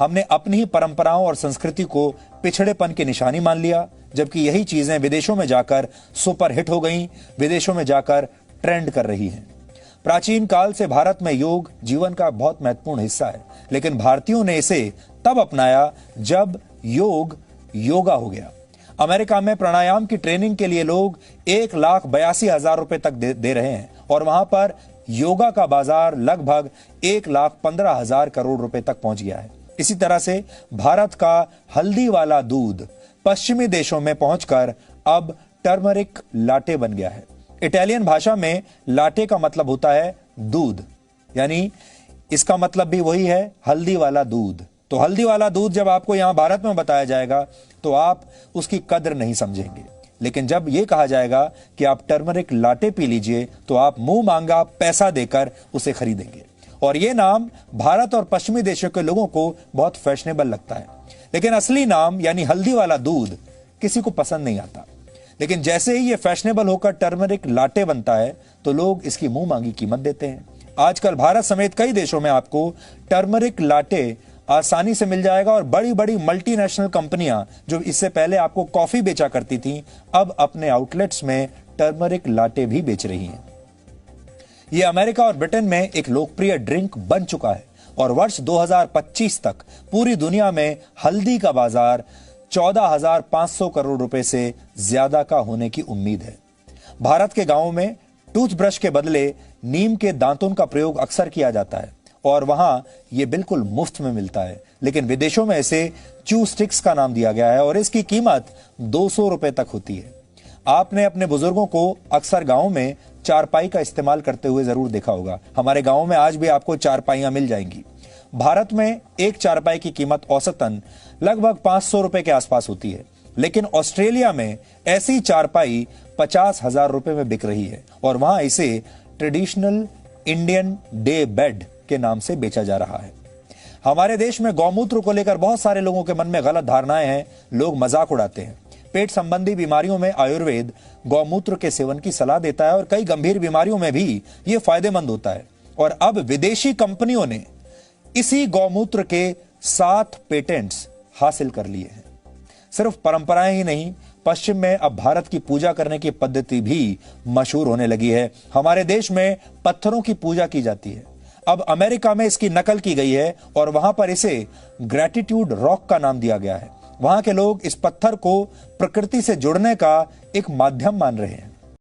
हमने अपनी ही परंपराओं और संस्कृति को पिछड़ेपन की निशानी मान लिया, जबकि यही चीजें विदेशों में जाकर सुपर हिट हो गईं, विदेशों में जाकर ट्रेंड कर रही हैं। प्राचीन काल से भारत में योग जीवन का बहुत महत्वपूर्ण हिस्सा है, लेकिन भारतीयों ने इसे तब अपनाया जब योग योगा हो गया। अमेरिका में प्राणायाम की ट्रेनिंग के लिए लोग 1,82,000 रुपए तक दे रहे हैं और वहां पर योगा का बाजार लगभग 1,15,000 करोड़ रुपए तक पहुंच गया है। इसी तरह से भारत का हल्दी वाला दूध पश्चिमी देशों में पहुंचकर अब टर्मरिक लाटे बन गया है। इटालियन भाषा में लाटे का मतलब होता है दूध, यानी इसका मतलब भी वही है, हल्दी वाला दूध। तो हल्दी वाला दूध जब आपको यहां भारत में बताया जाएगा तो आप उसकी कद्र नहीं समझेंगे, लेकिन जब यह कहा जाएगा कि आप टर्मरिक लाटे पी लीजिए तो आप मुंह मांगा पैसा देकर उसे खरीदेंगे। और यह नाम भारत और पश्चिमी देशों के लोगों को बहुत फैशनेबल लगता है, लेकिन असली नाम यानी हल्दी वाला दूध किसी को पसंद नहीं आता। लेकिन जैसे ही यह फैशनेबल होकर टर्मरिक लाटे बनता है तो लोग इसकी मुंह मांगी कीमत देते हैं। आजकल भारत समेत कई देशों में आपको टर्मरिक लाटे आसानी से मिल जाएगा और बड़ी बड़ी मल्टीनेशनल कंपनियां जो इससे पहले आपको कॉफी बेचा करती थी, अब अपने आउटलेट्स में टर्मरिक लाटे भी बेच रही हैं। यह अमेरिका और ब्रिटेन में एक लोकप्रिय ड्रिंक बन चुका है और वर्ष 2025 तक पूरी दुनिया में हल्दी का बाजार 14,500 करोड़ रुपए से ज्यादा का होने की उम्मीद है। भारत के गांवों में टूथब्रश के बदले नीम के दांतों का प्रयोग अक्सर किया जाता है और वहां यह बिल्कुल मुफ्त में मिलता है, लेकिन विदेशों में इसे च्यू स्टिक्स का नाम दिया गया है और इसकी कीमत 200 रुपए तक होती है। आपने अपने बुजुर्गों को अक्सर गांव में चारपाई का इस्तेमाल करते हुए जरूर देखा होगा। हमारे गांव में आज भी आपको चारपाइयां मिल जाएंगी। भारत में एक चारपाई की कीमत औसतन लगभग 500 रुपए के आसपास होती है, लेकिन ऑस्ट्रेलिया में ऐसी चारपाई 50,000 रुपए में बिक रही है और वहां इसे ट्रेडिशनल इंडियन डे बेड के नाम से बेचा जा रहा है। हमारे देश में गौमूत्र को लेकर बहुत सारे लोगों के मन में गलत धारणाएं हैं, लोग मजाक उड़ाते हैं। पेट संबंधी बीमारियों में आयुर्वेद गौमूत्र के सेवन की सलाह देता है और कई गंभीर बीमारियों में भी यह फायदेमंद होता है। और अब विदेशी कंपनियों ने इसी गौमूत्र के 7 पेटेंट्स हासिल कर लिए हैं। सिर्फ परंपराएं ही नहीं, पश्चिम में अब भारत की पूजा करने की पद्धति भी मशहूर होने लगी है। हमारे देश में पत्थरों की पूजा की जाती है, अब अमेरिका में इसकी नकल की गई है और वहां पर इसे ग्रेटिट्यूड रॉक का नाम दिया गया है। वहां के लोग इस पत्थर को प्रकृति से जुड़ने का एक माध्यम मान रहे हैं।